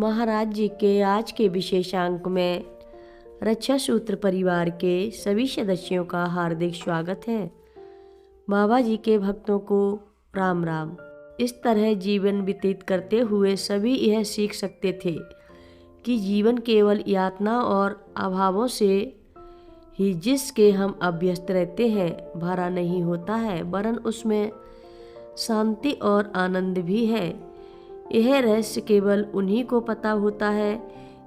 महाराज जी के आज के विशेषांक में रक्षा सूत्र परिवार के सभी सदस्यों का हार्दिक स्वागत है। बाबा जी के भक्तों को राम राम। इस तरह जीवन व्यतीत करते हुए सभी यह सीख सकते थे कि जीवन केवल यातना और अभावों से ही जिसके हम अभ्यस्त रहते हैं भरा नहीं होता है, वरन उसमें शांति और आनंद भी है। यह रहस्य केवल उन्हीं को पता होता है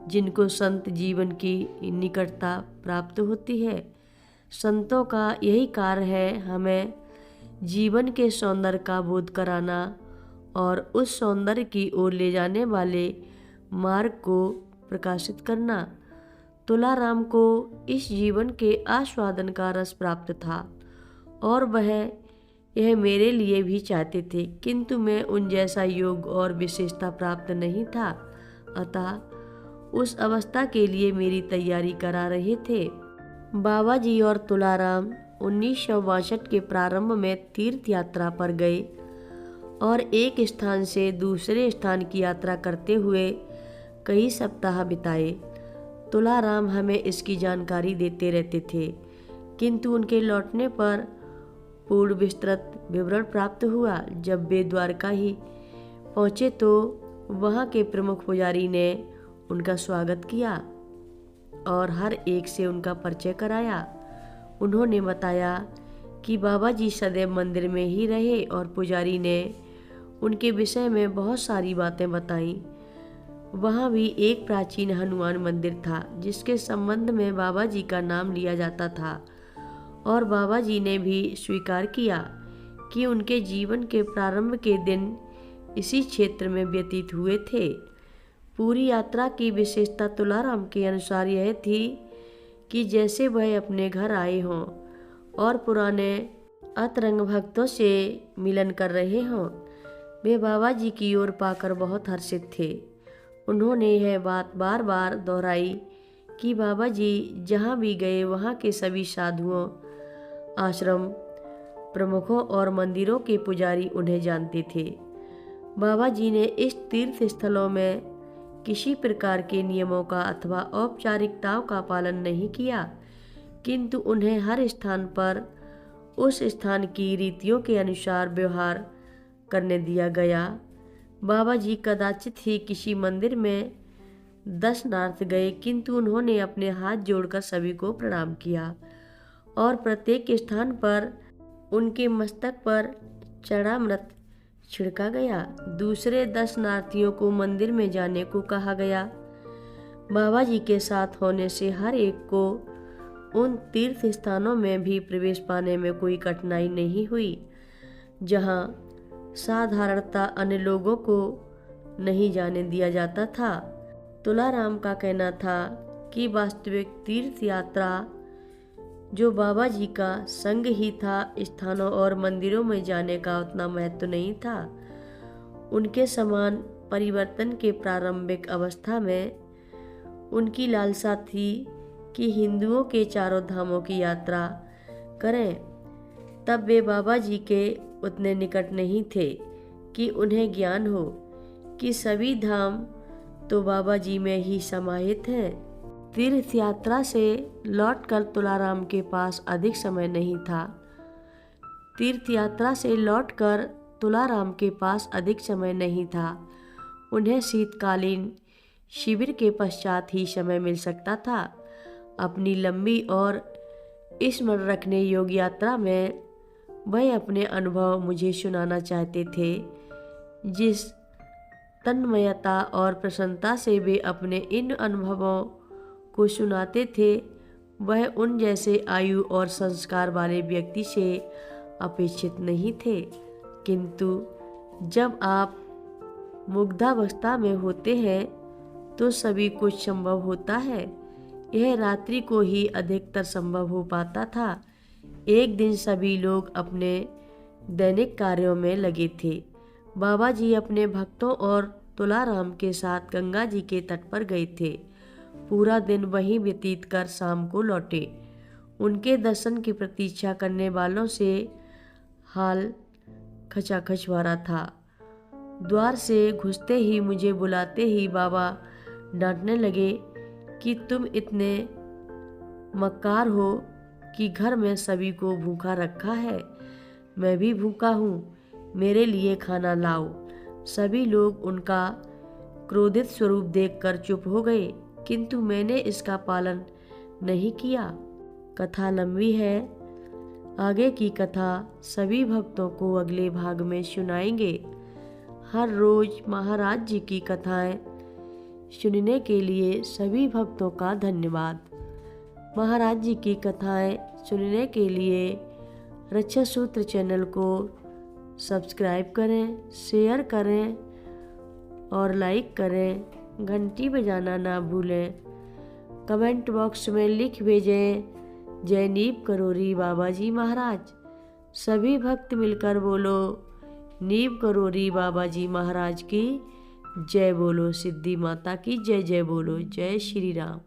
जिनको संत जीवन की निकटता प्राप्त होती है। संतों का यही कार्य है हमें जीवन के सौंदर्य का बोध कराना और उस सौंदर्य की ओर ले जाने वाले मार्ग को प्रकाशित करना। तुलाराम को इस जीवन के आस्वादन का रस प्राप्त था और वह यह मेरे लिए भी चाहते थे, किंतु मैं उन जैसा योग और विशेषता प्राप्त नहीं था, अतः उस अवस्था के लिए मेरी तैयारी करा रहे थे। बाबा जी और तुलाराम 1962 के प्रारंभ में तीर्थ यात्रा पर गए और एक स्थान से दूसरे स्थान की यात्रा करते हुए कई सप्ताह बिताए। तुलाराम हमें इसकी जानकारी देते रहते थे, किंतु उनके लौटने पर पूर्ण विस्तृत विवरण प्राप्त हुआ। जब वे द्वारका ही पहुँचे तो वहाँ के प्रमुख पुजारी ने उनका स्वागत किया और हर एक से उनका परिचय कराया। उन्होंने बताया कि बाबा जी सदैव मंदिर में ही रहे और पुजारी ने उनके विषय में बहुत सारी बातें बताईं। वहाँ भी एक प्राचीन हनुमान मंदिर था जिसके संबंध में बाबा जी का नाम लिया जाता था और बाबा जी ने भी स्वीकार किया कि उनके जीवन के प्रारंभ के दिन इसी क्षेत्र में व्यतीत हुए थे। पूरी यात्रा की विशेषता तुलाराम के अनुसार यह थी कि जैसे वह अपने घर आए हों और पुराने अंतरंग भक्तों से मिलन कर रहे हों। वे बाबा जी की ओर पाकर बहुत हर्षित थे। उन्होंने यह बात बार बार दोहराई कि बाबा जी जहाँ भी गए वहाँ के सभी साधुओं, आश्रम प्रमुखों और मंदिरों के पुजारी उन्हें जानते थे। बाबा जी ने इस तीर्थ स्थलों में किसी प्रकार के नियमों का अथवा औपचारिकताओं का पालन नहीं किया, किंतु उन्हें हर स्थान पर उस स्थान की रीतियों के अनुसार व्यवहार करने दिया गया। बाबा जी कदाचित ही किसी मंदिर में दर्शनार्थ गए, किंतु उन्होंने अपने हाथ जोड़कर सभी को प्रणाम किया और प्रत्येक स्थान पर उनके मस्तक पर चरणामृत छिड़का गया। दूसरे दर्शनार्थियों को मंदिर में जाने को कहा गया। बाबा जी के साथ होने से हर एक को उन तीर्थ स्थानों में भी प्रवेश पाने में कोई कठिनाई नहीं हुई, जहाँ साधारणतः अन्य लोगों को नहीं जाने दिया जाता था। तुलाराम का कहना था कि वास्तविक तीर्थ यात्रा जो बाबा जी का संग ही था, स्थानों और मंदिरों में जाने का उतना महत्व नहीं था। उनके समान परिवर्तन के प्रारंभिक अवस्था में उनकी लालसा थी कि हिंदुओं के चारों धामों की यात्रा करें। तब वे बाबा जी के उतने निकट नहीं थे कि उन्हें ज्ञान हो कि सभी धाम तो बाबा जी में ही समाहित हैं। तीर्थ यात्रा से लौटकर तुलाराम के पास अधिक समय नहीं था। उन्हें शीतकालीन शिविर के पश्चात ही समय मिल सकता था। अपनी लंबी और स्मरण रखने योग्य यात्रा में वह अपने अनुभव मुझे सुनाना चाहते थे। जिस तन्मयता और प्रसन्नता से वे अपने इन अनुभवों को सुनाते थे, वह उन जैसे आयु और संस्कार वाले व्यक्ति से अपेक्षित नहीं थे। किंतु जब आप मुग्धावस्था में होते हैं तो सभी कुछ संभव होता है। यह रात्रि को ही अधिकतर संभव हो पाता था। एक दिन सभी लोग अपने दैनिक कार्यों में लगे थे। बाबा जी अपने भक्तों और तुलाराम के साथ गंगा जी के तट पर गए थे। पूरा दिन वहीं व्यतीत कर शाम को लौटे। उनके दर्शन की प्रतीक्षा करने वालों से हाल खचाखच भरा था। द्वार से घुसते ही मुझे बुलाते ही बाबा डांटने लगे कि तुम इतने मक्कार हो कि घर में सभी को भूखा रखा है। मैं भी भूखा हूँ, मेरे लिए खाना लाओ। सभी लोग उनका क्रोधित स्वरूप देखकर चुप हो गए, किंतु मैंने इसका पालन नहीं किया। कथा लंबी है, आगे की कथा सभी भक्तों को अगले भाग में सुनाएंगे। हर रोज महाराज जी की कथाएं सुनने के लिए सभी भक्तों का धन्यवाद। महाराज जी की कथाएं सुनने के लिए रक्षा सूत्र चैनल को सब्सक्राइब करें, शेयर करें और लाइक करें। घंटी बजाना ना भूलें। कमेंट बॉक्स में लिख भेजें, जय नीम करोरी बाबा जी महाराज। सभी भक्त मिलकर बोलो, नीम करोरी बाबा जी महाराज की जय बोलो, सिद्धि माता की जय जय बोलो। जय श्री राम।